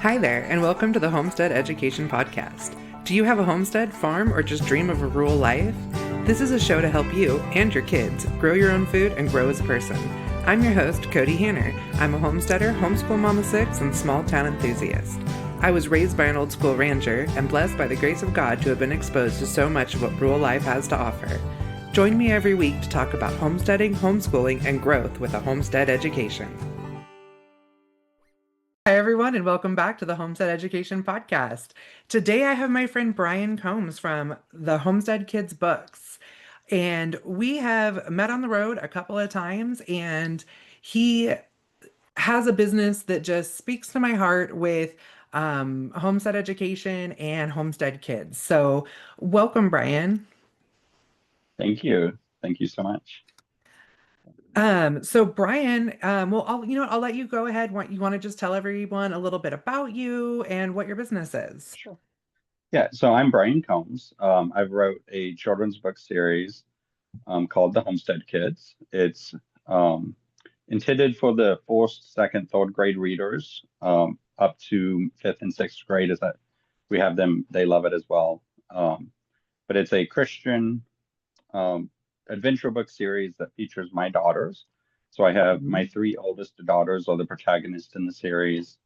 Hi there, and welcome to the Homestead Education Podcast. Do you have a homestead, farm, or just dream of a rural life? This is a show to help you and your kids grow your own food and grow as a person. I'm your host, Kody Hanner. I'm a homesteader, homeschool mom of six, and small town enthusiast. I was raised by an old school rancher and blessed by the grace of God to have been exposed to so much of what rural life has to offer. Join me every week to talk about homesteading, homeschooling, and growth with a homestead education. Hi, everyone, and welcome back to the Homestead Education Podcast. Today, I have my friend Brian Combs from the Homestead Kids Books, and we have met on the road a couple of times, and he has a business that just speaks to my heart with homestead education and homestead kids. So, welcome, Brian. Thank you. Thank you so much. So Brian, well, I'll let you go ahead. You want to just tell everyone a little bit about you and what your business is? Sure. Yeah, so I'm Brian Combs. I wrote a children's book series called The Homestead Kids. It's intended for the first, second, third grade readers up to fifth and sixth grade. Is that we have them? They love it as well. But it's a Christian um, adventure book series that features my daughters. So I have my three oldest daughters are the protagonists in the series,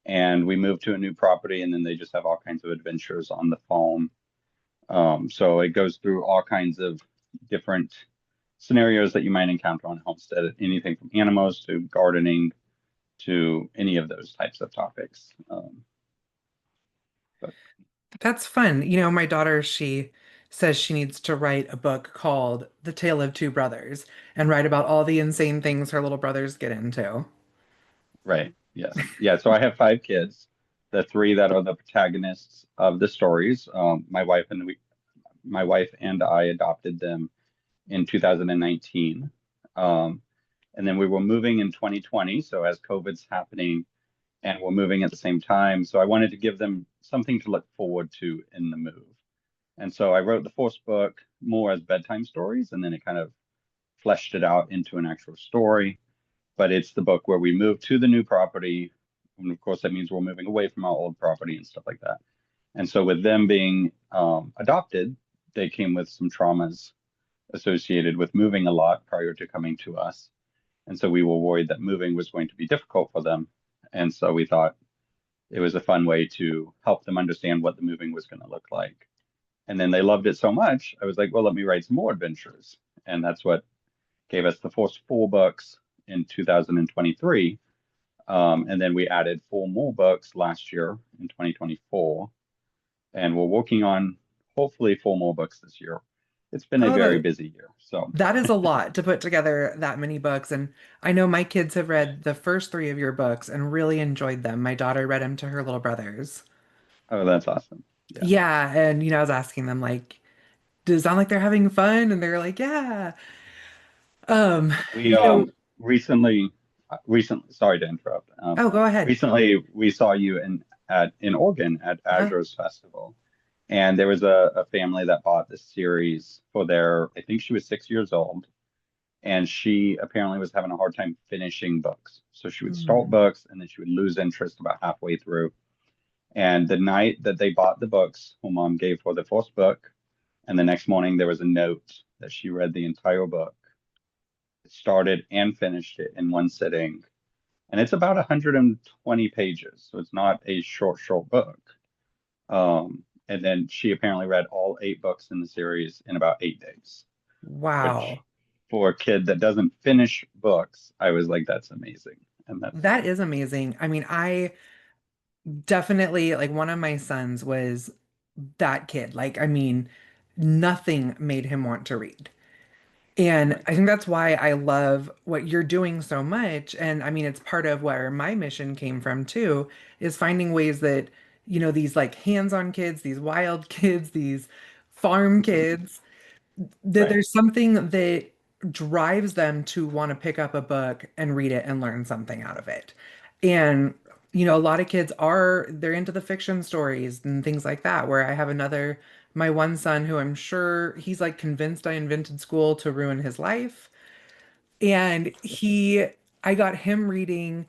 and we move to a new property, and then they just have all kinds of adventures on the phone. So it goes through all kinds of different scenarios that you might encounter on a homestead, anything from animals to gardening to any of those types of topics. But That's fun. My daughter, she says she needs to write a book called The Tale of Two Brothers and write about all the insane things her little brothers get into. right, yes, yeah. So I have five kids. The three that are the protagonists of the stories. My wife and I adopted them in 2019. And then we were moving in 2020. So as COVID's happening and we're moving at the same time. So I wanted to give them something to look forward to in the move. And so I wrote the first book more as bedtime stories, and then it kind of fleshed it out into an actual story. But it's the book where we move to the new property. And of course, that means we're moving away from our old property and stuff like that. And so with them being adopted, they came with some traumas associated with moving a lot prior to coming to us. And so we were worried that moving was going to be difficult for them. And so we thought it was a fun way to help them understand what the moving was going to look like. And then they loved it so much, I was like, well, let me write some more adventures. And that's what gave us the first four books in 2023. And then we added four more books last year in 2024. And we're working on hopefully four more books this year. It's been a Oh, very busy year. So, that is a lot to put together that many books. And I know my kids have read the first three of your books and really enjoyed them. My daughter read them to her little brothers. oh, that's awesome. Yeah. Yeah, and I was asking them like, does it sound like they're having fun? And they're like, yeah. Um, We you know, recently, sorry to interrupt. oh, go ahead. Recently we saw you in Oregon at Uh, Azures Festival, and there was a family that bought this series for their, I think she was 6 years old, and she apparently was having a hard time finishing books. So she would start mm, books and then she would lose interest about halfway through. And the night that they bought the books, her mom gave her the first book, and the next morning there was a note that she read the entire book, started and finished it in one sitting. And it's about 120 pages, so it's not a short book. And then she apparently read all eight books in the series in about 8 days, which wow. for a kid that doesn't finish books, I was like, that's amazing. And that's That is amazing. I mean, I definitely like one of my sons was that kid. Like, I mean, nothing made him want to read. And right, I think that's why I love what you're doing so much. And I mean, it's part of where my mission came from too, is finding ways that, these like hands-on kids, these wild kids, these farm kids, that right, there's something that drives them to want to pick up a book and read it and learn something out of it. And a lot of kids they're into the fiction stories and things like that, where I have my one son who I'm sure he's like convinced I invented school to ruin his life. And I got him reading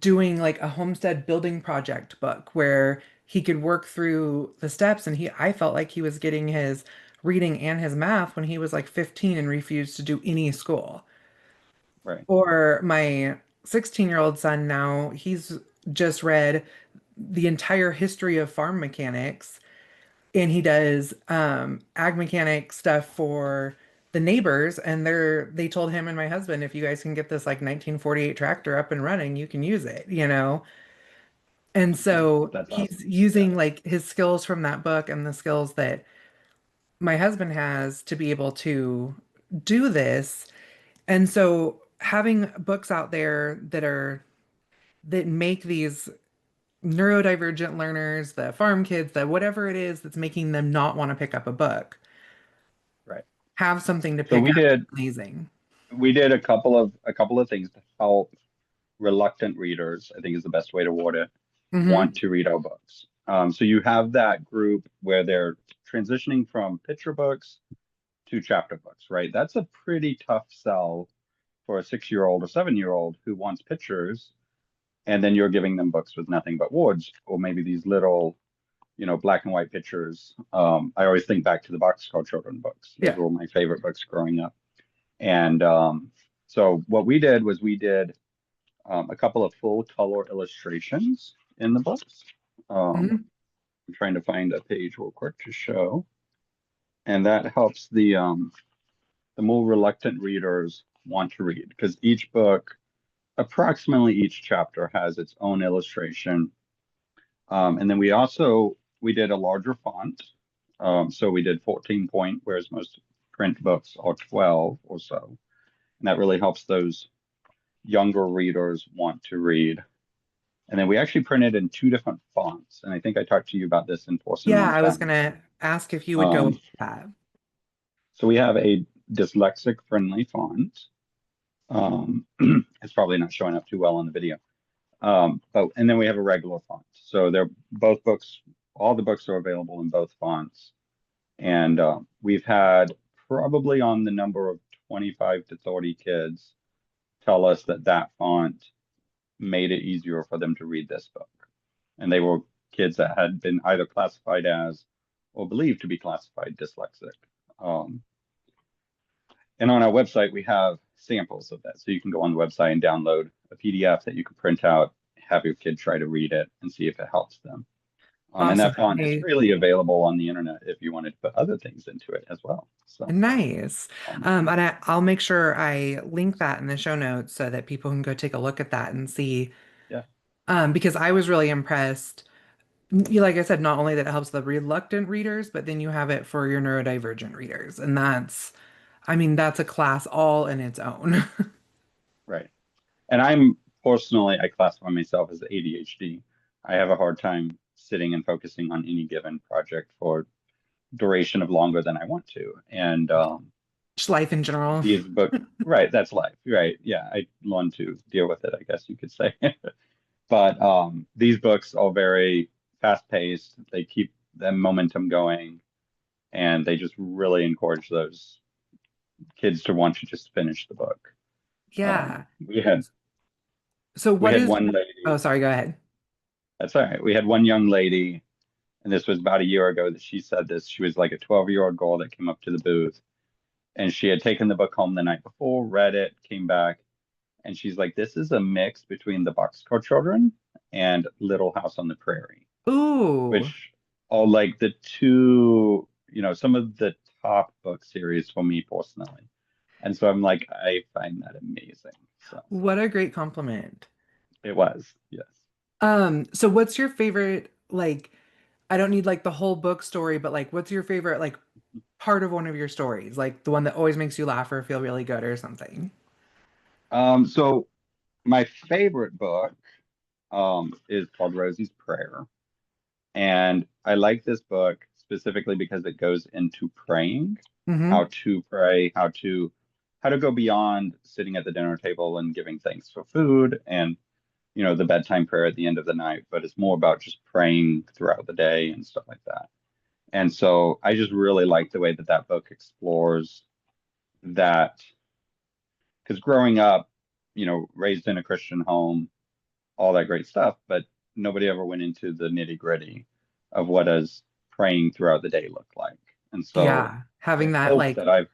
doing like a homestead building project book where he could work through the steps, and I felt like he was getting his reading and his math when he was like 15 and refused to do any school. Right. Or my 16-year-old son now, he's just read the entire history of farm mechanics, and he does ag mechanic stuff for the neighbors, and they told him and my husband, if you guys can get this like 1948 tractor up and running, you can use it, you know? And so That's he's awesome. Yeah. using like his skills from that book and the skills that my husband has to be able to do this. And so having books out there that make these neurodivergent learners, the farm kids, the whatever it is that's making them not want to pick up a book, Right. have something to So pick up. Amazing. we did a couple of things to help reluctant readers, I think is the best way to word it, Hmm. want to read our books. So you have that group where they're transitioning from picture books to chapter books, right? That's a pretty tough sell for a 6-year-old or 7-year-old who wants pictures, and then you're giving them books with nothing but words, or maybe these little, black and white pictures. I always think back to the Boxcar Children books. Those Yeah. were my favorite books growing up. And so what we did was we did a couple of full color illustrations in the books. Um, Hmm. I'm trying to find a page real quick to show, and that helps the more reluctant readers want to read because each book, approximately each chapter, has its own illustration. And then we did a larger font. So we did 14 point, whereas most print books are 12 or so. And that really helps those younger readers want to read. And then we actually printed in two different fonts. And I think I talked to you about this in person Yeah, one I was time. gonna ask if you would go with Um, that. so we have a dyslexic-friendly font. It's probably not showing up too well on the video. But and then we have a regular font. So they're both books, all the books are available in both fonts. And we've had probably on the number of 25 to 30 kids tell us that that font made it easier for them to read this book. And they were kids that had been either classified as or believed to be classified dyslexic. Um, and on our website, we have samples of that. So you can go on the website and download a PDF that you can print out, have your kid try to read it and see if it helps them. And Awesome. that font is freely available on the internet if you wanted to put other things into it as well. So, Nice. um, And I'll make sure I link that in the show notes so that people can go take a look at that and see. yeah, Because I was really impressed. Like I said, not only that it helps the reluctant readers, but then you have it for your neurodivergent readers. And I mean, that's a class all in its own. right. And I classify myself as ADHD. I have a hard time sitting and focusing on any given project for duration of longer than I want to. And Just life in general. these book, right, that's life, right? Yeah, I learned to deal with it, I guess you could say. But these books are very fast paced. They keep the momentum going, and they just really encourage those kids to want to just finish the book. Yeah. We had So we what had is, one oh, lady. sorry, go ahead. That's all right. We had one young lady, and this was about a year ago that she said this. She was like a 12-year-old girl that came up to the booth, and she had taken the book home the night before, read it, came back, and she's like, "This is a mix between the Boxcar Children and Little House on the Prairie," Ooh. which are like the two, some of the top book series for me personally. And so I'm like, I find that amazing. So What a great compliment. it was, yes. So what's your favorite, like, I don't need like the whole book story, but like what's your favorite like part of one of your stories? Like the one that always makes you laugh or feel really good or something. So my favorite book is called Rosie's Prayer. And I like this book specifically because it goes into praying, Mm-hmm. how to pray, how to go beyond sitting at the dinner table and giving thanks for food and the bedtime prayer at the end of the night, but it's more about just praying throughout the day and stuff like that. And so I just really like the way that that book explores that because growing up, raised in a Christian home, all that great stuff, but nobody ever went into the nitty-gritty of what does praying throughout the day look like. And so Yeah, I hope that I've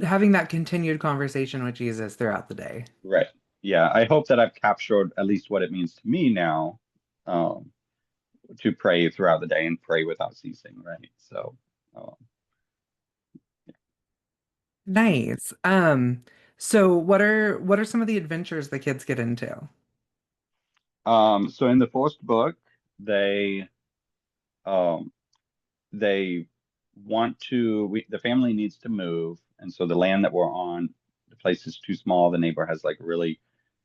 having that continued conversation with Jesus throughout the day. right. Yeah, I hope that I've captured at least what it means to me now, um, to pray throughout the day and pray without ceasing, right? So, um, Nice. So what are some of the adventures the kids get into? so in the first book, they um, they the family needs to move, and so the land that we're on, the place is too small. The neighbor has like a really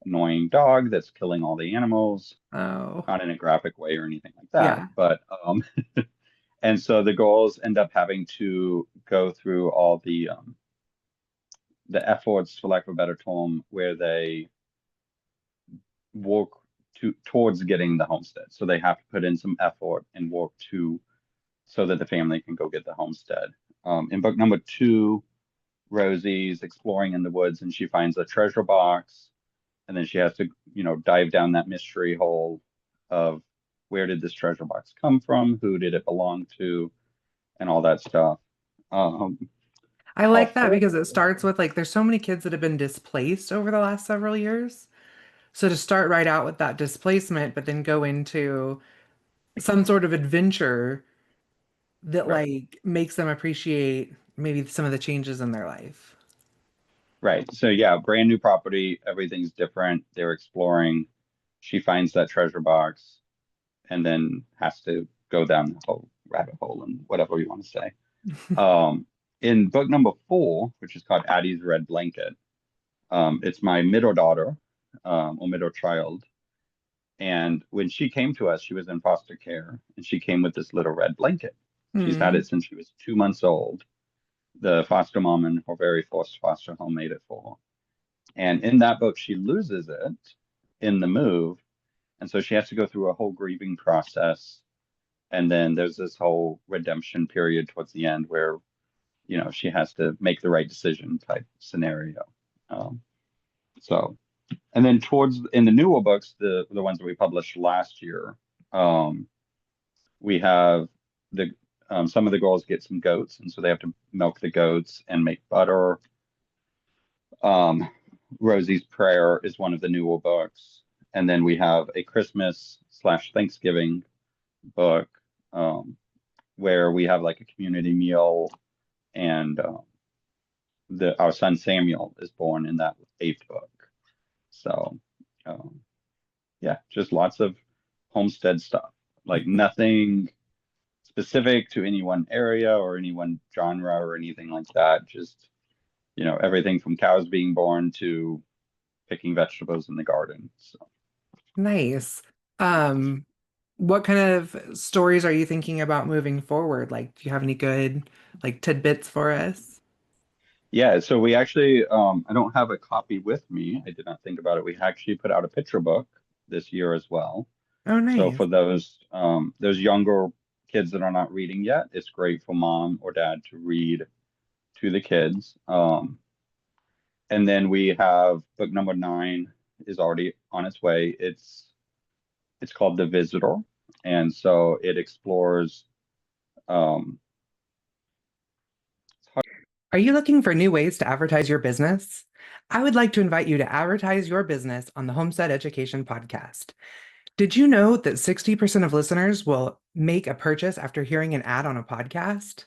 annoying dog that's killing all the animals, Oh, not in a graphic way or anything like that, yeah. but and so the girls end up having to go through all the efforts, for lack of a better term, where they work towards getting the homestead. So they have to put in some effort and work to so that the family can go get the homestead. In book number two, Rosie's exploring in the woods and she finds a treasure box, and then she has to, dive down that mystery hole of where did this treasure box come from, who did it belong to, and all that stuff. Um, I all like that four. because it starts with like there's so many kids that have been displaced over the last several years. So to start right out with that displacement, but then go into some sort of adventure that Right. like makes them appreciate maybe some of the changes in their life. Right. So yeah, brand new property, everything's different. They're exploring. She finds that treasure box and then has to go down the whole rabbit hole and whatever you want to say. In book number four, which is called Addie's Red Blanket, it's my middle daughter, or middle child. And when she came to us, she was in foster care and she came with this little red blanket. She's had Hmm. it since she was 2 months old. The foster mom in her very first foster home made it for her. And in that book, she loses it in the move. And so she has to go through a whole grieving process. And then there's this whole redemption period towards the end where, she has to make the right decision type scenario. Um, so, and then towards in the newer books, the ones that we published last year, um, we have the some of the girls get some goats, and so they have to milk the goats and make butter. Um, Rosie's Prayer is one of the newer books. And then we have a Christmas/Thanksgiving book, where we have like a community meal, and the our son Samuel is born in that eighth book. So, um, yeah, just lots of homestead stuff, like nothing specific to any one area or any one genre or anything like that. Just, everything from cows being born to picking vegetables in the garden. So. Nice. Um, what kind of stories are you thinking about moving forward? Like, do you have any good like tidbits for us? Yeah, so we actually, I don't have a copy with me. I did not think about it. We actually put out a picture book this year as well. Oh, So nice. for those younger kids that are not reading yet, it's great for mom or dad to read to the kids. And then we have book number nine is already on its way. It's called The Visitor, and so it explores. Um, Are you looking for new ways to advertise your business? I would like to invite you to advertise your business on the Homestead Education Podcast. Did you know that 60% of listeners will make a purchase after hearing an ad on a podcast?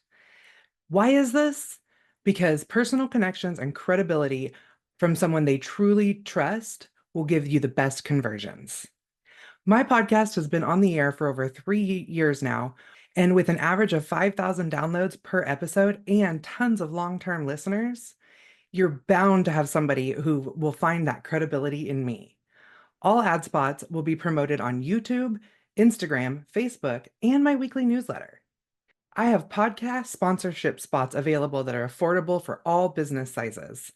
Why is this? Because personal connections and credibility from someone they truly trust will give you the best conversions. My podcast has been on the air for over 3 years now, and with an average of 5,000 downloads per episode and tons of long term listeners, you're bound to have somebody who will find that credibility in me. All ad spots will be promoted on YouTube, Instagram, Facebook, and my weekly newsletter. I have podcast sponsorship spots available that are affordable for all business sizes.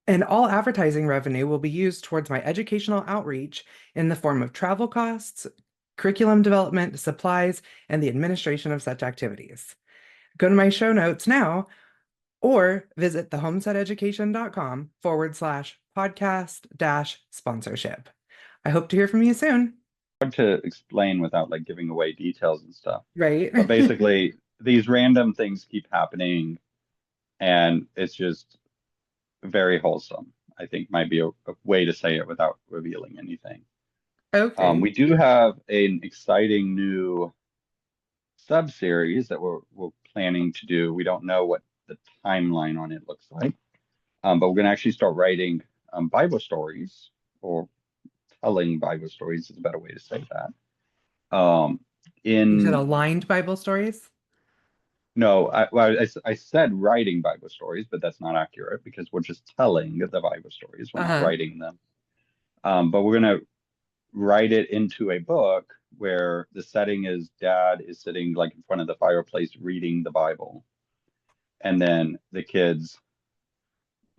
And all advertising revenue will be used towards my educational outreach in the form of travel costs, curriculum development, supplies, and the administration of such activities. Go to my show notes now or visit thehomesteadeducation.com/podcast-sponsorship. I hope to hear from you soon. Hard to explain without like giving away details and stuff. Right? But basically, these random things keep happening, and it's just very wholesome. I think might be a way to say it without revealing anything. Okay. We do have an exciting new sub-series that we're planning to do. We don't know what the timeline on it looks like, but we're going to actually start writing Bible stories, or telling Bible stories is a better way to say that. You said In aligned Bible stories? No, I said writing Bible stories, but that's not accurate because we're just telling the Bible stories. We're not Uh-huh. writing them. But we're going to write it into a book where the setting is dad is sitting like in front of the fireplace reading the Bible. And then the kids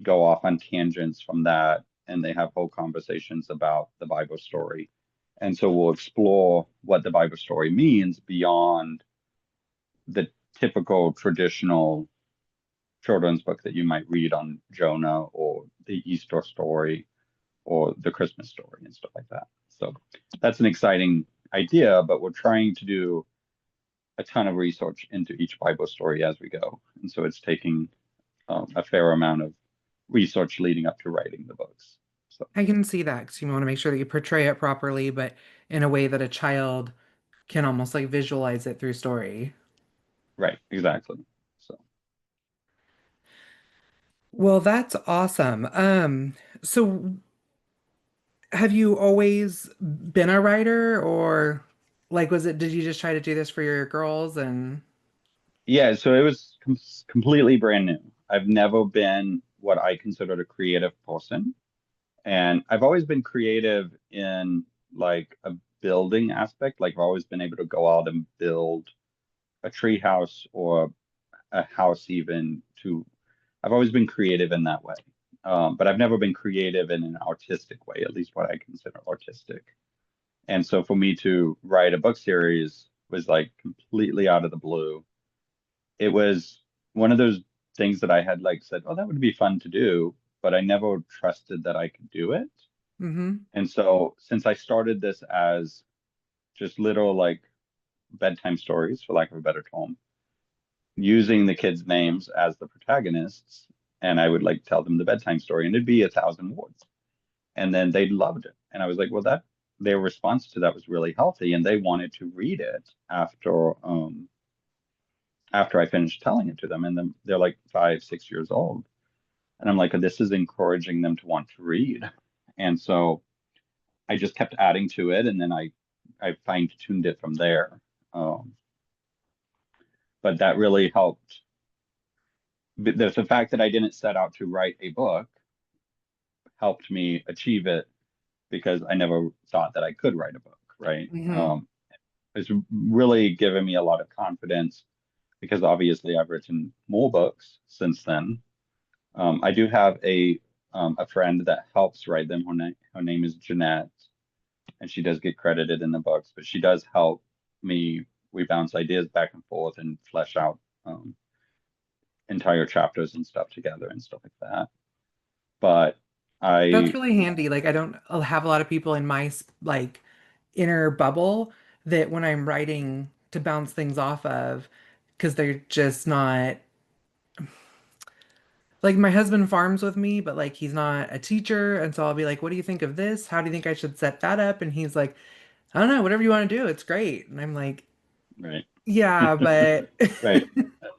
go off on tangents from that and they have whole conversations about the Bible story. And so we'll explore what the Bible story means beyond the typical traditional children's book that you might read on Jonah or the Easter story or the Christmas story and stuff like that. So that's an exciting idea, but we're trying to do a ton of research into each Bible story as we go. And so it's taking a fair amount of research leading up to writing the books. So, I can see that because you want to make sure that you portray it properly, but in a way that a child can almost like visualize it through story. right, exactly. So, Well, that's awesome. So have you always been a writer or like did you just try to do this for your girls and yeah, so it was completely brand new. I've never been what I considered a creative person. And I've always been creative in like a building aspect. Like I've always been able to go out and build a tree house or a house even to, I've always been creative in that way. But I've never been creative in an artistic way, at least what I consider artistic. And so for me to write a book series was like completely out of the blue. It was one of those things that I had like said, oh, that would be fun to do, but I never trusted that I could do it. mm-hmm. And so since I started this as just little like bedtime stories, for lack of a better term, using the kids' names as the protagonists, and I would like tell them the bedtime story, and it'd be 1,000 words. And then they loved it. And I was like, well, that their response to that was really healthy, and they wanted to read it after I finished telling it to them. And then they're like 5, 6 years old. And I'm like, this is encouraging them to want to read. And so I just kept adding to it, and then I fine tuned it from there. Um, but that really helped. The fact that I didn't set out to write a book helped me achieve it because I never thought that I could write a book, right? Mm-hmm. It's really given me a lot of confidence because obviously I've written more books since then. I do have a friend that helps write them. Her name is Jeanette, and she does get credited in the books, but she does help me. We bounce ideas back and forth and flesh out entire chapters and stuff together and stuff like that. But That's I, really handy. Like I don't have a lot of people in my like inner bubble that when I'm writing to bounce things off of because they're just not like my husband farms with me, but like he's not a teacher. And so I'll be like, what do you think of this? How do you think I should set that up? And he's like, I don't know, whatever you want to do, it's great. And I'm like, right, yeah, but right.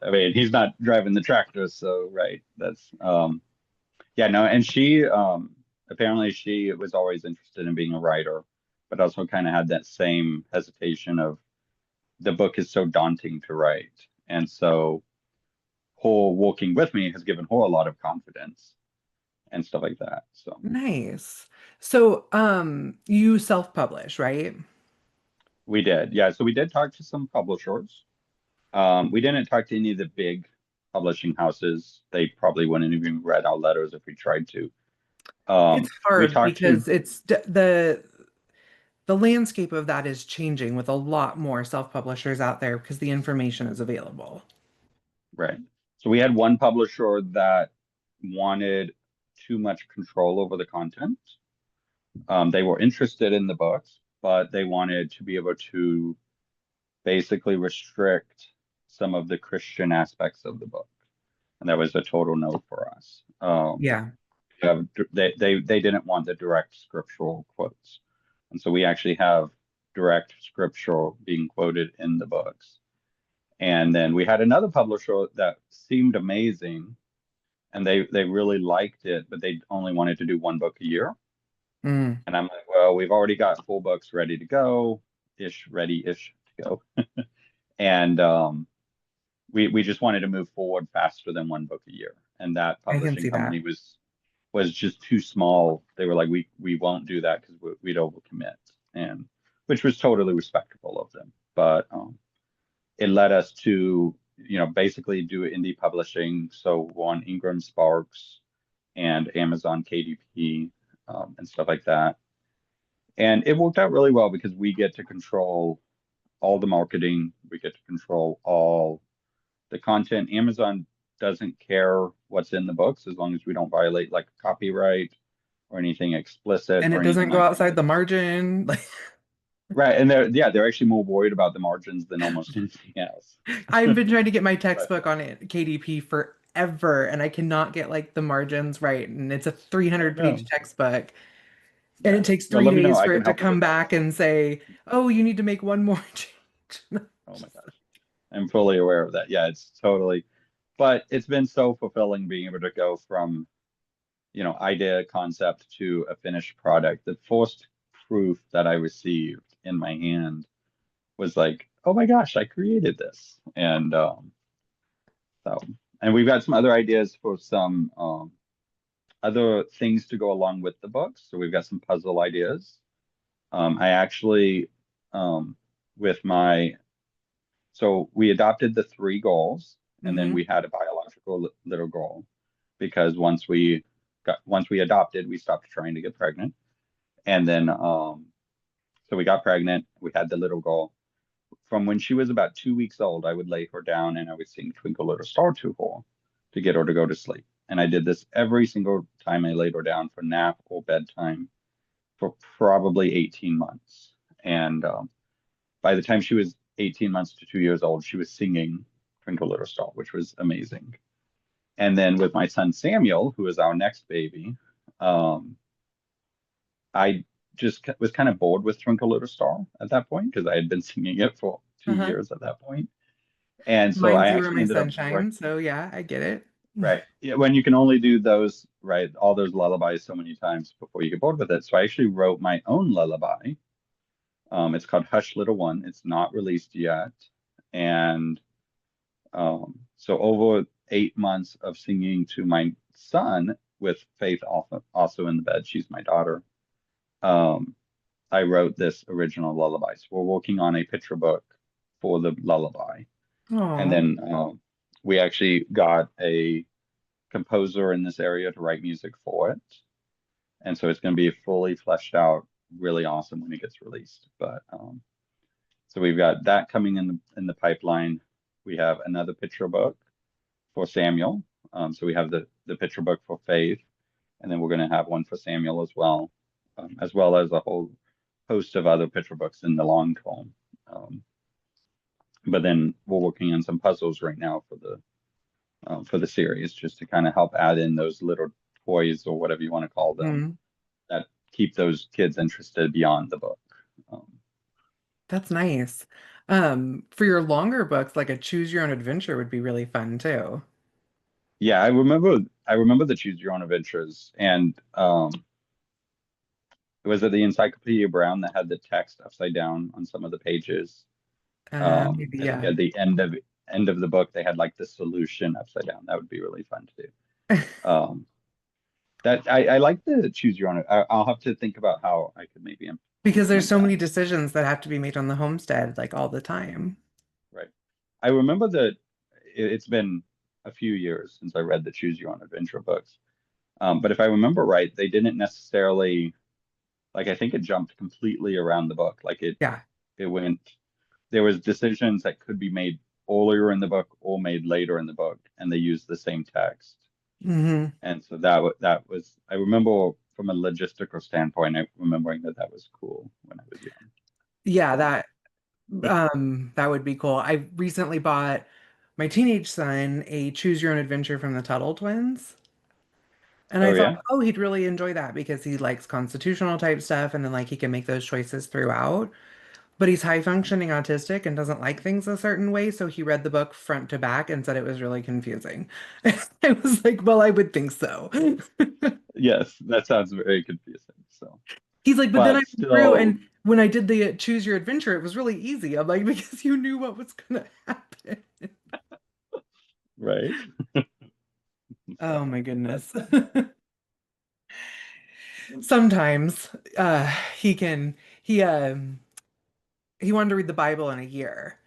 I mean, he's not driving the tractor, so right. That's yeah, no, and she apparently she was always interested in being a writer, but also kind of had that same hesitation of the book is so daunting to write. And so her working with me has given her a lot of confidence and stuff like that. So nice. So, you self-publish, right? we did. Yeah, so we did talk to some publishers. We didn't talk to any of the big publishing houses. They probably wouldn't even read our letters if we tried to. It's We hard talked to, because the landscape of that is changing with a lot more self-publishers out there because the information is available. right. So we had one publisher that wanted too much control over the content. They were interested in the books, but they wanted to be able to basically restrict some of the Christian aspects of the book. And that was a total no for us. Yeah. They didn't want the direct scriptural quotes. And so we actually have direct scriptural being quoted in the books. And then we had another publisher that seemed amazing and they really liked it, but they only wanted to do one book a year. Mm, And I'm like, well, we've already got full books ready to go, ready-ish to go. And we just wanted to move forward faster than one book a year. And that I can publishing see that. company was just too small. They were like, we won't do that because we'd overcommit, and which was totally respectable of them. But it led us to, basically do indie publishing. So on Ingram Sparks and Amazon KDP, and stuff like that. And it worked out really well because we get to control all the marketing, we get to control all the content. Amazon doesn't care what's in the books as long as we don't violate like copyright or anything explicit And or it anything doesn't go like outside that. the margin. Like Right. And they're actually more worried about the margins than almost anything else. I've been trying to get my But textbook on it, KDP forever, and I cannot get like the margins right. And it's a oh 300 page no. textbook. And Yeah. it takes No, three let me know. days I for can it to help you with come that. back and say, oh, you need to make one more change. Oh my gosh. I'm fully aware of that. Yeah, it's totally, but it's been so fulfilling being able to go from, idea concept to a finished product. The first proof that I received in my hand was like, oh my gosh, I created this. And so, and we've got some other ideas for some other things to go along with the books. So we've got some puzzle ideas. I actually, um, with my, so we adopted the three goals, and then Hmm. we had a biological little goal because once we adopted, we stopped trying to get pregnant. And then, so we got pregnant, we had the little girl. From when she was about 2 weeks old, I would lay her down and I would sing Twinkle Little Star to her to get her to go to sleep. And I did this every single time I laid her down for nap or bedtime for probably 18 months. And by the time she was 18 months to 2 years old, she was singing Twinkle Little Star, which was amazing. And then with my son Samuel, who is our next baby, um, I just was kind of bored with Twinkle Little Star at that point because I had been singing it for two Uh-huh. years at that point. And so I Mine's You Are actually My ended up Sunshine. So yeah, I get it. right. Yeah, when you can only do those, right, all those lullabies so many times before you get bored with it. So I actually wrote my own lullaby. It's called Hush Little One. It's not released yet. And so over 8 months of singing to my son with Faith also in the bed, she's my daughter. Um, I wrote this original lullaby. So we're working on a picture book for the lullaby. And Oh, then we actually got a composer in this area to write music for it. And so it's going to be fully fleshed out, really awesome when it gets released. But so we've got that coming in the pipeline. We have another picture book for Samuel. So we have the picture book for Faith, and then we're going to have one for Samuel as well as a whole host of other picture books in the long term. But then we're working on some puzzles right now for the series, just to kind of help add in those little toys or whatever you want to call them mm, that keep those kids interested beyond the book. Um, that's nice. For your longer books, like a choose your own adventure would be really fun too. yeah, I remember the Choose Your Own Adventures, and was it the Encyclopedia Brown that had the text upside down on some of the pages? Maybe, And then yeah. at the end of the book, they had like the solution upside down. That would be really fun to do. Um, that I like the choose your own. I'll have to think about how I could maybe Because there's implement so that. many decisions that have to be made on the homestead, like all the time. Right. I remember that it's been a few years since I read the Choose Your Own Adventure books. But if I remember right, they didn't necessarily like I think it jumped completely around the book. Like Yeah. it went there was decisions that could be made earlier in the book or made later in the book, and they used the same text. Hmm. And so that was I remember from a logistical standpoint, I remembering that was cool when I was young. Yeah, So, that would be cool. I recently bought my teenage son a Choose Your Own Adventure from the Tuttle Twins. And I oh thought, yeah, oh, he'd really enjoy that because he likes constitutional type stuff and then like he can make those choices throughout. But he's high functioning autistic and doesn't like things a certain way, so he read the book front to back and said it was really confusing. I was like, well, I would think so. yes, that sounds very confusing. So, He's like, but then I but went through still, and when I did the Choose Your Adventure, it was really easy. I'm like, because you knew what was gonna happen. right? Oh So, my but goodness. Sometimes he can he wanted to read the Bible in a year.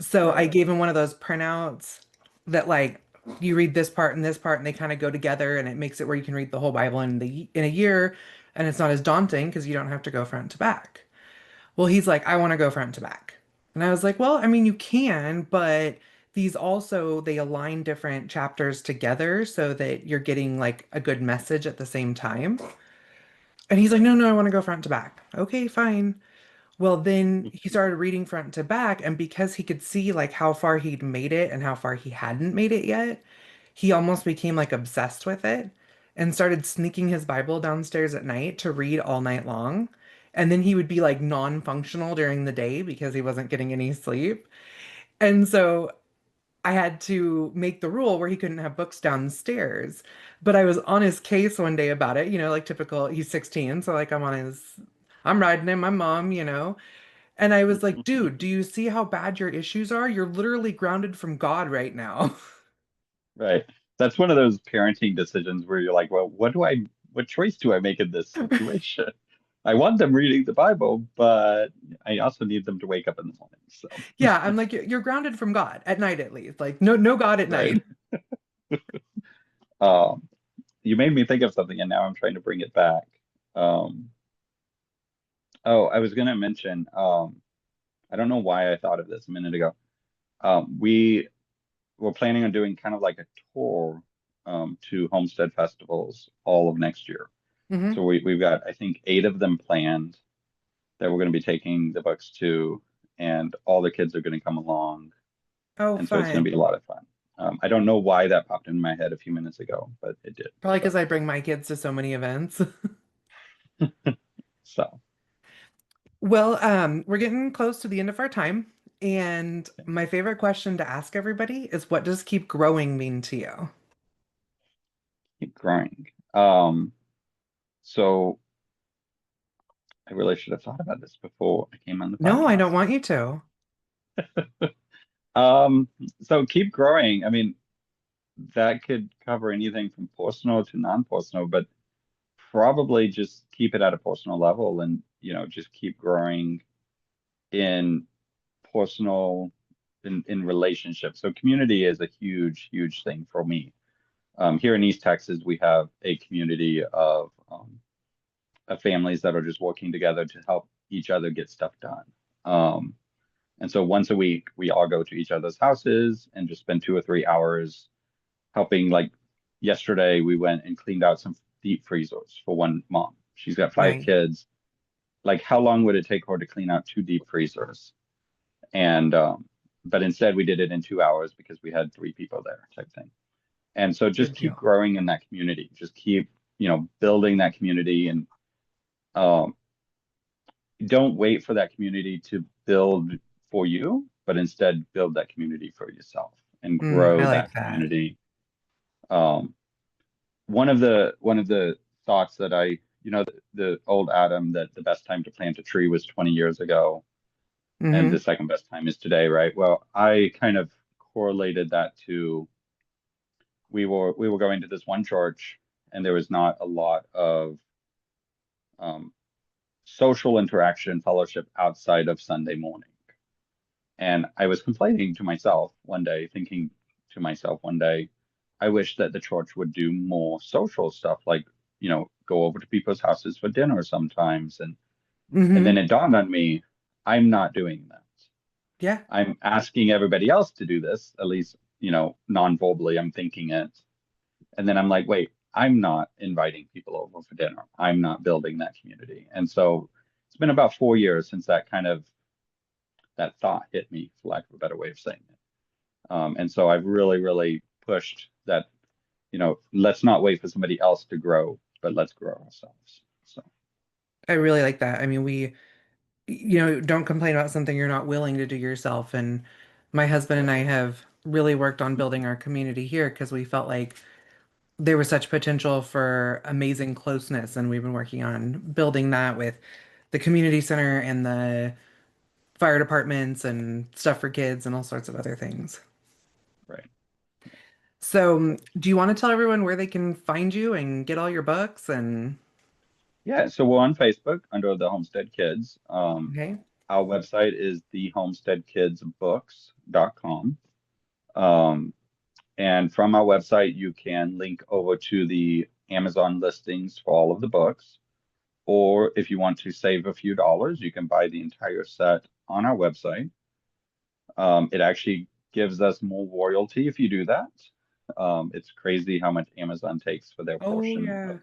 So I right, gave him one of those printouts that like you read this part and they kind of go together and it makes it where you can read the whole Bible in a year and it's not as daunting because you don't have to go front to back. Well, he's like, I want to go front to back. And I was like, well, I mean, you can, but these also they align different chapters together so that you're getting like a good message at the same time. And he's like, no, no, I want to go front to back. Okay, fine. Well, then he started reading front to back, and because he could see like how far he'd made it and how far he hadn't made it yet, he almost became like obsessed with it and started sneaking his Bible downstairs at night to read all night long. And then he would be like non-functional during the day because he wasn't getting any sleep. And so I had to make the rule where he couldn't have books downstairs. But I was on his case one day about it, like typical, he's 16, so like I'm riding him, my mom, and I was like, dude, do you see how bad your issues are? You're literally grounded from God right now. right. That's one of those parenting decisions where you're like, well, what choice do I make in this situation? I want them reading the Bible, but I also need them to wake up in the morning. So, Yeah, I'm like, you're grounded from God at night at least. Like, no, no God at right. night. Um, you made me think of something, and now I'm trying to bring it back. Um, oh, I was going to mention, I don't know why I thought of this a minute ago. We were planning on doing kind of like a tour to Homestead festivals all of next year. Hmm. So we've got, I think, 8 of them planned that we're going to be taking the books to, and all the kids are going to come along. Oh, And so it's going to fun. be a lot of fun. I don't know why that popped in my head a few minutes ago, but it did. Probably because I bring my kids to so many events. So Well, we're getting close to the end of our time. And my favorite question to ask everybody is what does keep growing mean to you? keep growing. So I really should have thought about this before I came on the No, I don't podcast. want you to. Um, so keep growing. I mean, that could cover anything from personal to non-personal, but probably just keep it at a personal level and, just keep growing in personal in relationships. So community is a huge, huge thing for me. Here in East Texas, we have a community of families that are just working together to help each other get stuff done. Um, and so once a week, we all go to each other's houses and just spend 2 or 3 hours helping. Like yesterday, we went and cleaned out some deep freezers for one mom. She's got 5 kids. Like, how long would it take her to clean out 2 deep freezers? And but instead, we did it in 2 hours because we had 3 people there, type thing. And so just Good keep deal. growing in that community. Just keep, building that community and um, don't wait for that community to build for you, but instead build that community for yourself and I grow like that that. community. Um, one of the thoughts that the old Adam that the best time to plant a tree was 20 years ago, and the Hmm. second best time is today, right? Well, I kind of correlated that to we were going to this one church, and there was not a lot of um, social interaction, fellowship outside of Sunday morning. And I was complaining to myself one day, thinking to myself one day, I wish that the church would do more social stuff, like, go over to people's houses for dinner sometimes. And then Hmm. it dawned on me, I'm not doing that. Yeah. I'm asking everybody else to do this, at least, non-verbally, I'm thinking it. And then I'm like, wait. I'm not inviting people over for dinner. I'm not building that community. And so it's been about 4 years since that thought hit me, for lack of a better way of saying it. And so I've really, really pushed that, let's not wait for somebody else to grow, but let's grow ourselves. So, I really like that. I mean, don't complain about something you're not willing to do yourself. And my husband and right, I have really worked on building our community here because we felt like there was such potential for amazing closeness. And we've been working on building that with the community center and the fire departments and stuff for kids and all sorts of other things. right. So, do you want to tell everyone where they can find you and get all your books and Yeah, so we're on Facebook under the Homestead Kids. okay? Our website is thehomesteadkidsbooks.com. Um, and from our website, you can link over to the Amazon listings for all of the books. Or if you want to save a few dollars, you can buy the entire set on our website. It actually gives us more royalty if you do that. It's crazy how much Amazon takes for their Oh portion yeah.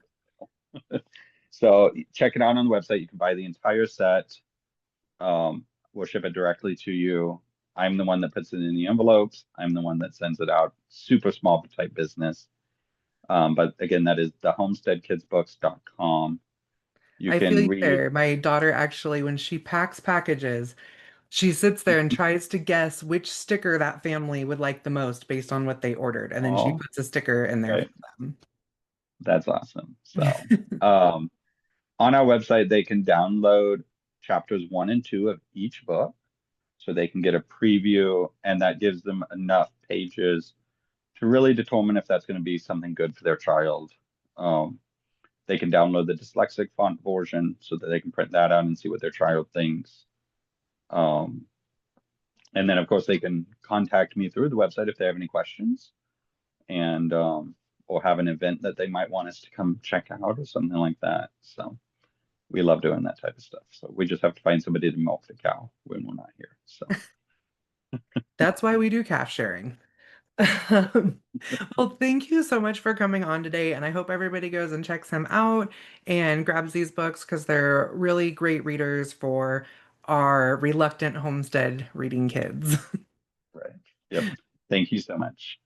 of. So check it out on the website. You can buy the entire set. We'll ship it directly to you. I'm the one that puts it in the envelopes. I'm the one that sends it out. Super small type business. But again, that is the homesteadkidsbooks.com. You I feel can you read. there. My daughter actually, when she packs packages, she sits there and tries to guess which sticker that family would like the most based on what they ordered. And then she Oh, puts a sticker in there right. for them. That's awesome. So, on our website, they can download chapters 1 and 2 of each book so they can get a preview, and that gives them enough pages to really determine if that's going to be something good for their child. They can download the dyslexic font version so that they can print that out and see what their child thinks. Um, and then, of course, they can contact me through the website if they have any questions, and or have an event that they might want us to come check out or something like that. So we love doing that type of stuff. So we just have to find somebody to milk the cow when we're not here. So That's why we do calf sharing. Um, Well, thank you so much for coming on today, and I hope everybody goes and checks him out and grabs these books because they're really great readers for our reluctant homestead reading kids. right. Yep. Thank you so much.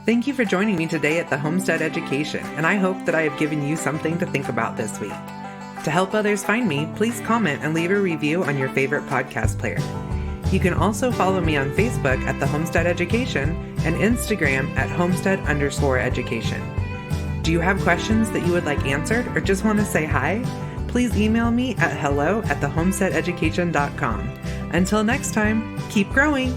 Thank you for joining me today at the Homestead Education, and I hope that I have given you something to think about this week. To help others find me, please comment and leave a review on your favorite podcast player. You can also follow me on Facebook at the Homestead Education and Instagram at Homestead_education. Do you have questions that you would like answered or just want to say hi? Please email me at hello@thehomesteadeducation.com. Until next time, keep growing!